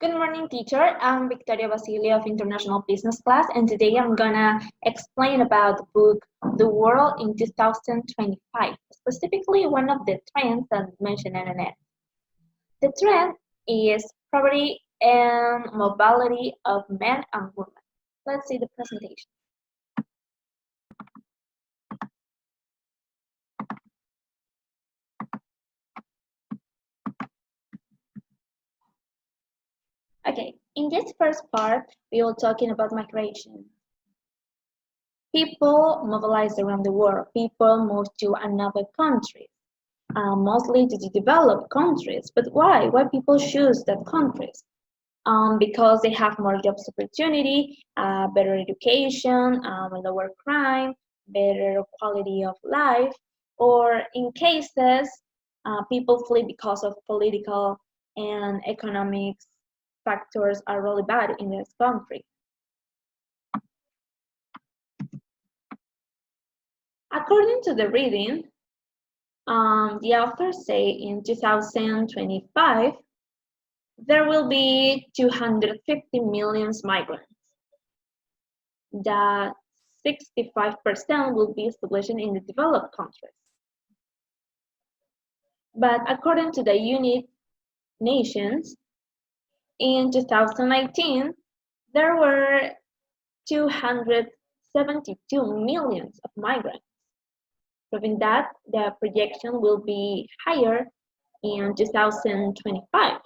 Good morning, teacher. I'm Victoria Basilia of International Business Class, and today I'm gonna explain about the book The World in 2025, specifically one of the trends that mentioned in it. The trend is property and mobility of men and women. Let's see the presentation. Okay, in this first part, we will talking about migration. People mobilize around the world. People move to another country, mostly to the developed countries. But why? Why people choose that countries? Because they have more jobs opportunity, better education, lower crime, better quality of life, or in cases, people flee because of political and economic factors are really bad in this country. According to the reading, the authors say in 2025, there will be 250 million migrants. That 65% will be established in the developed countries. But according to the United Nations, in 2019, there were 272 millions of migrants, proving that the projection will be higher in 2025.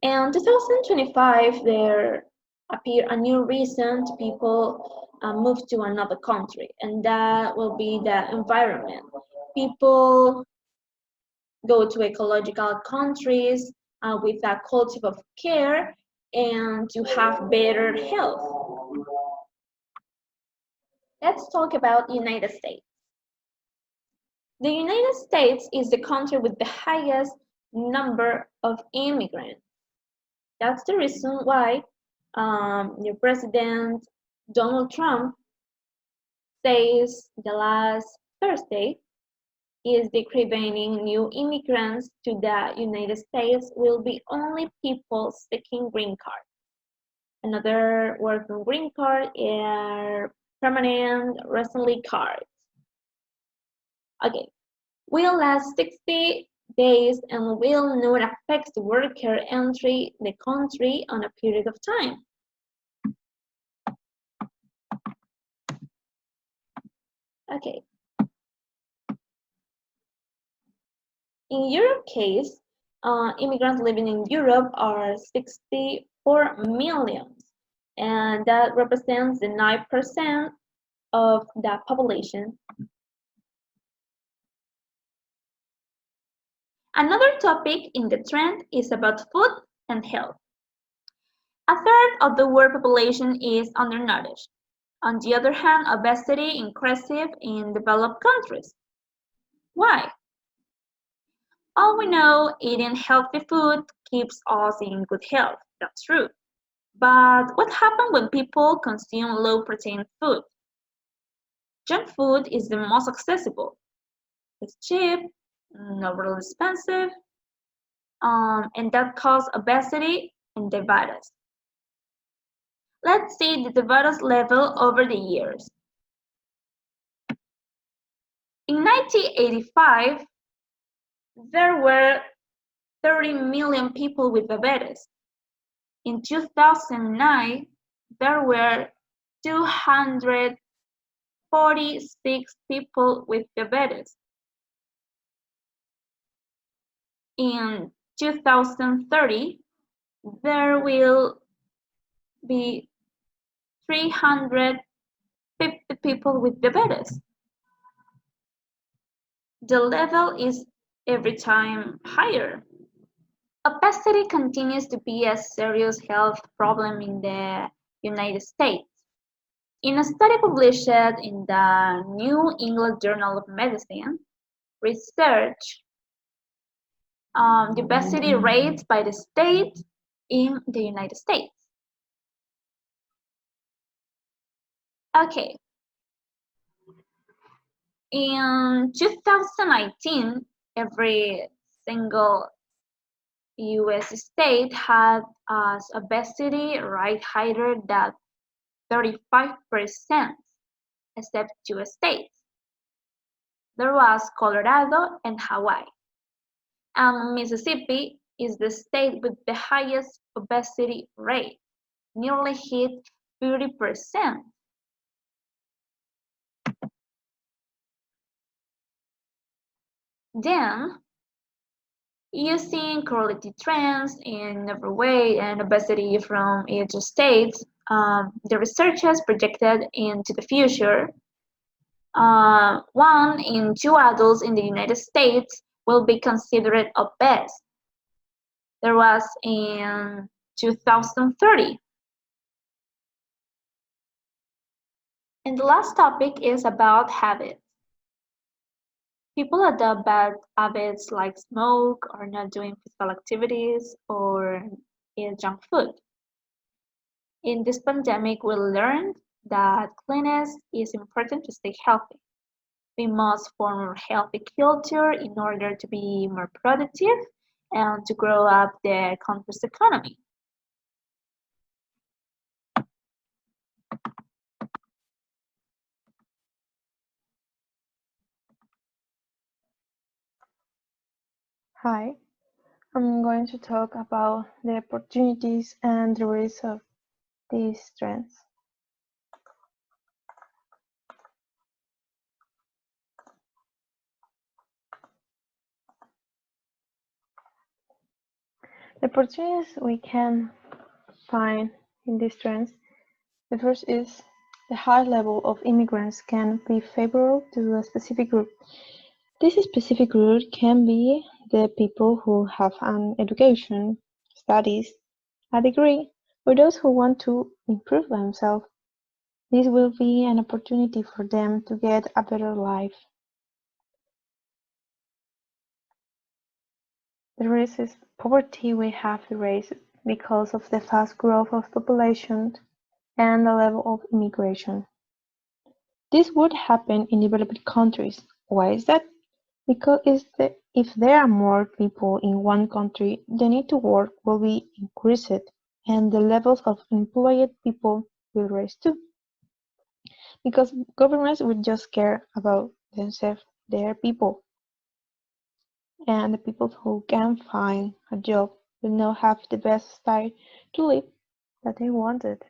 In 2025, there appear a new reason people move to another country, and that will be the environment. People go to ecological countries with a culture of care and to have better health. Let's talk about the United States. The United States is the country with the highest number of immigrants. That's the reason why your president Donald Trump says the last Thursday is decreasing new immigrants to the United States will be only people seeking green card. Another word from green card is permanent resident cards. Okay, will last 60 days and will not affect worker entry the country on a period of time. Okay. In Europe case, immigrants living in Europe are 64 million, and that represents the 9% of the population. Another topic in the trend is about food and health. A third of the world population is undernourished. On the other hand, obesity increases in developed countries. Why? All we know, eating healthy food keeps us in good health. That's true. But what happens when people consume low-protein food? Junk food is the most accessible. It's cheap, not really expensive, and that causes obesity and diabetes. Let's see the diabetes level over the years. In 1985, there were 30 million people with diabetes. In 2009, there were 246 people with diabetes. In 2030, there will be 350 people with diabetes. The level is every time higher. Obesity continues to be a serious health problem in the United States. In a study published in the New England Journal of Medicine, research the obesity rates by the state in the United States. Okay. In 2019, every single US state had as obesity rate higher than 35%, except two states. There was Colorado and Hawaii. And Mississippi is the state with the highest obesity rate, nearly hit 30%. Then, using correlated trends in overweight and obesity from each state, the researchers projected into the future 1 in 2 adults in the United States will be considered obese. There was in 2030. And the last topic is about habits. People adopt bad habits like smoke or not doing physical activities or eat junk food. In this pandemic, we learned that cleanliness is important to stay healthy. We must form a healthy culture in order to be more productive and to grow up the country's economy. Hi, I'm going to talk about the opportunities and the risks of these trends. The opportunities we can find in these trends, the first is the high level of immigrants can be favorable to a specific group. This specific group can be the people who have an education, studies, a degree, or those who want to improve themselves. This will be an opportunity for them to get a better life. The risk is poverty we have erased because of the fast growth of population and the level of immigration. This would happen in developed countries. Why is that? Because if there are more people in one country, the need to work will be increased and the levels of employed people will rise too. Because governments would just care about themselves, their people. And the people who can find a job will not have the best style to live that they wanted.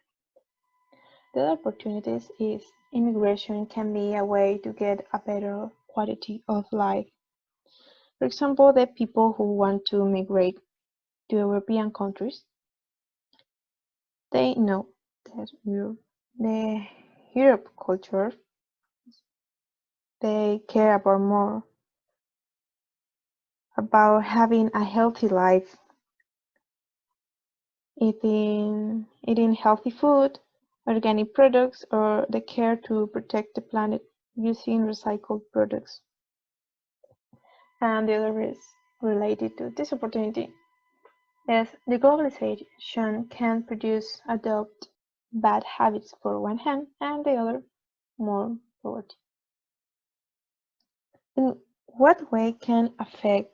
The other opportunities is immigration can be a way to get a better quality of life. For example, the people who want to migrate to European countries, they know that the Europe culture, they care about more about having a healthy life, eating healthy food, organic products, or the care to protect the planet using recycled products. And the other is related to this opportunity is the globalization can produce adopt bad habits for one hand and the other more poverty. In what way can affect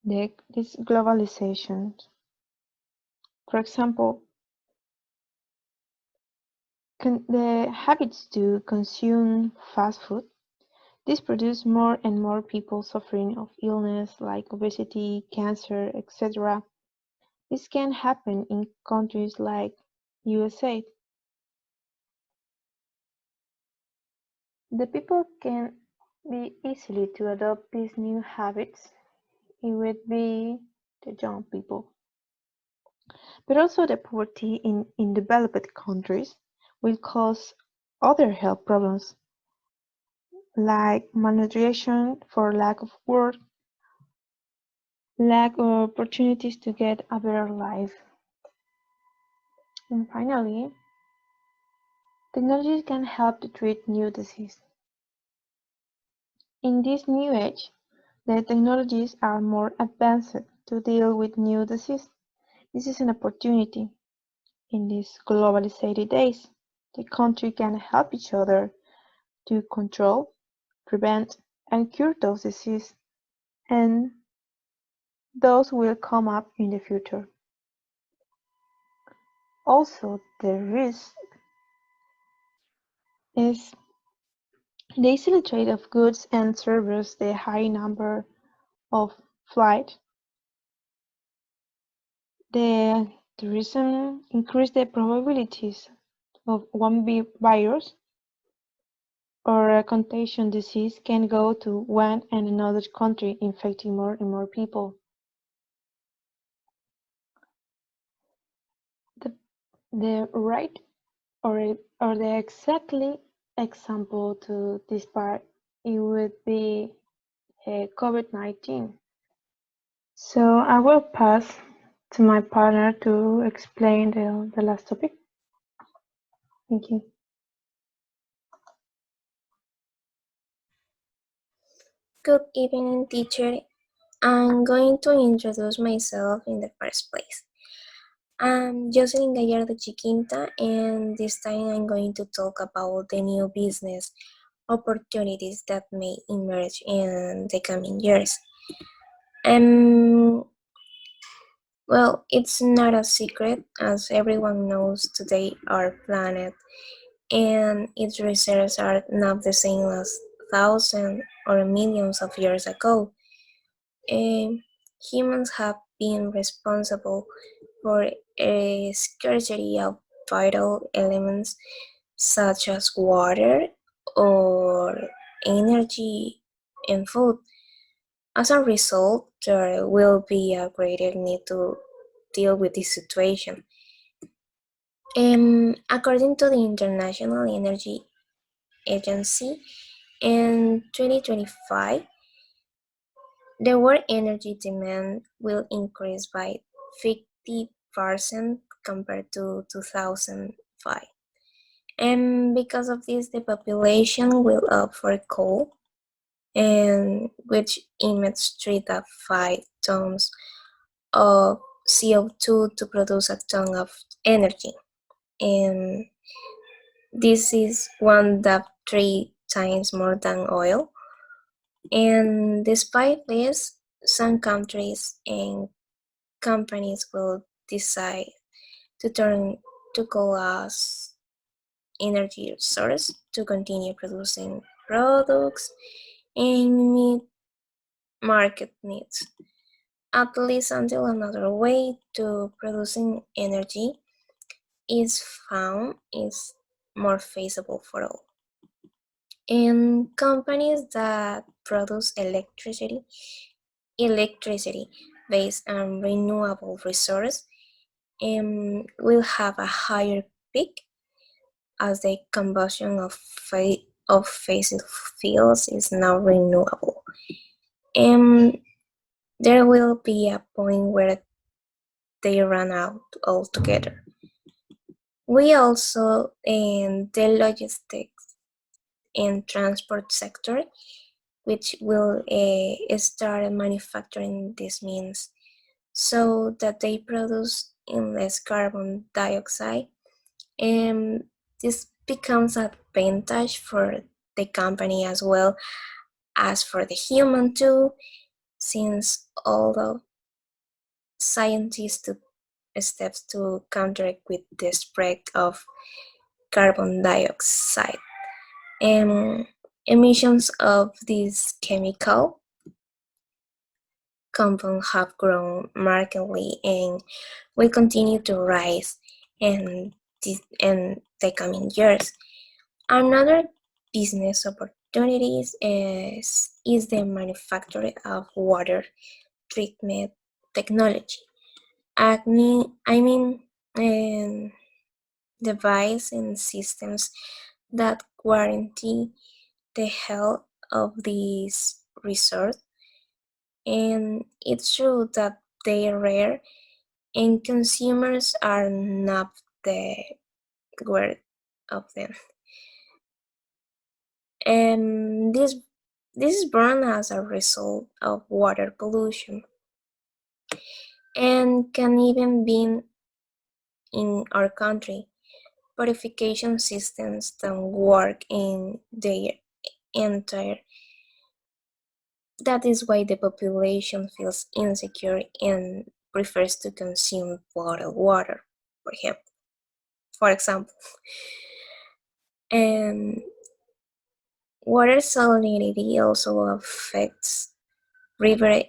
this globalization? For example, the habits to consume fast food. This produces more and more people suffering of illness like obesity, cancer, etc. This can happen in countries like USA. The people can be easily to adopt these new habits. It would be the young people. But also the poverty in developed countries will cause other health problems like malnutrition for lack of work, lack of opportunities to get a better life. And finally, technology can help to treat new diseases. In this new age, the technologies are more advanced to deal with new diseases. This is an opportunity. In these globalized days, the country can help each other to control, prevent, and cure those diseases. And those will come up in the future. Also, the risk is the easy trade of goods and services, the high number of flights, the tourism increase the probabilities of one virus or a contagious disease can go to one and another country, infecting more and more people. The right or the exactly example to this part, it would be COVID-19. So I will pass to my partner to explain the last topic. Thank you. Good evening, teacher. I'm going to introduce myself in the first place. I'm Jocelyn Gallardo Chiquinta, and this time I'm going to talk about the new business opportunities that may emerge in the coming years. Well, it's not a secret, as everyone knows today, our planet and its reserves are not the same as thousands or millions of years ago. Humans have been responsible for a scarcity of vital elements such as water or energy and food. As a result, there will be a greater need to deal with this situation. According to the International Energy Agency, in 2025, the world energy demand will increase by 50% compared to 2005. And because of this, the population will opt for coal, and which emits 3.5 tons of CO2 to produce a ton of energy. And this is 1.3 times more than oil. And despite this, some countries and companies will decide to turn to coal as energy source to continue producing products and meet market needs, at least until another way to producing energy is found is more feasible for all. And companies that produce electricity based on renewable resource will have a higher peak as the combustion of fossil fuels is now renewable. And there will be a point where they run out altogether. We also, in the logistics and transport sector, which will start manufacturing these means so that they produce in less carbon dioxide, and this becomes an advantage for the company as well as for the human too, since although scientists took steps to counteract with the spread of carbon dioxide. Emissions of this chemical compound have grown markedly and will continue to rise in the coming years. Another business opportunities is the manufacture of water treatment technology. I mean, device and systems that guarantee the health of these resources. And it's true that they are rare and consumers are not the aware of them. And this is born as a result of water pollution and can even be in our country. Purification systems don't work in their entire That is why the population feels insecure and prefers to consume bottled water, for example. And water salinity also affects river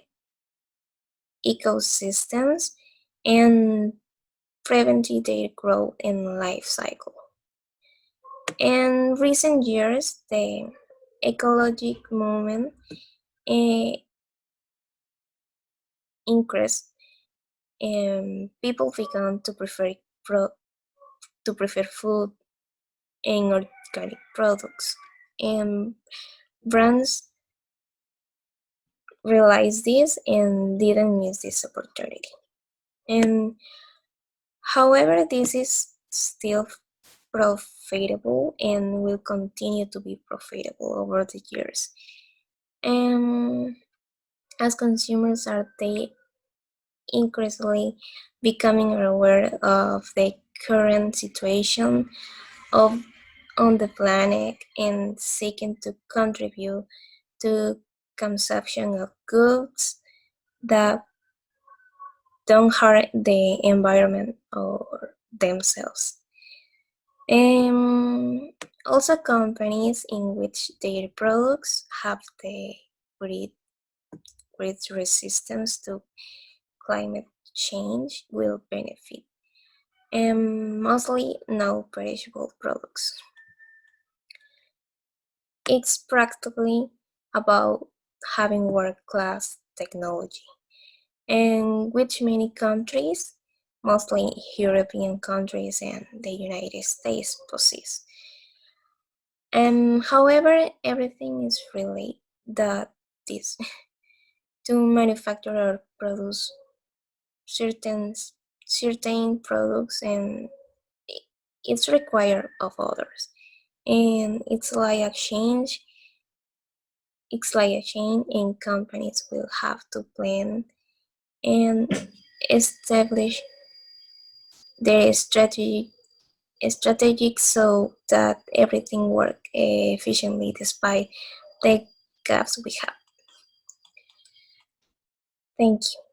ecosystems and preventing their growth and life cycle. In recent years, the ecologic movement increased, and people began to prefer food and organic products. And brands realized this and didn't miss this opportunity. And however, this is still profitable and will continue to be profitable over the years. And as consumers are they increasingly becoming aware of the current situation of on the planet and seeking to contribute to consumption of goods that don't harm the environment or themselves. Also companies in which their products have the great, great resistance to climate change will benefit, and mostly non-perishable products. It's practically about having world-class technology, and which many countries, mostly European countries and the United States, possess. However, everything is really that this to manufacture or produce certain certain products, and it's required of others, and it's like a chain, and companies will have to plan and establish their strategic so that everything work efficiently despite the gaps we have. Thank you.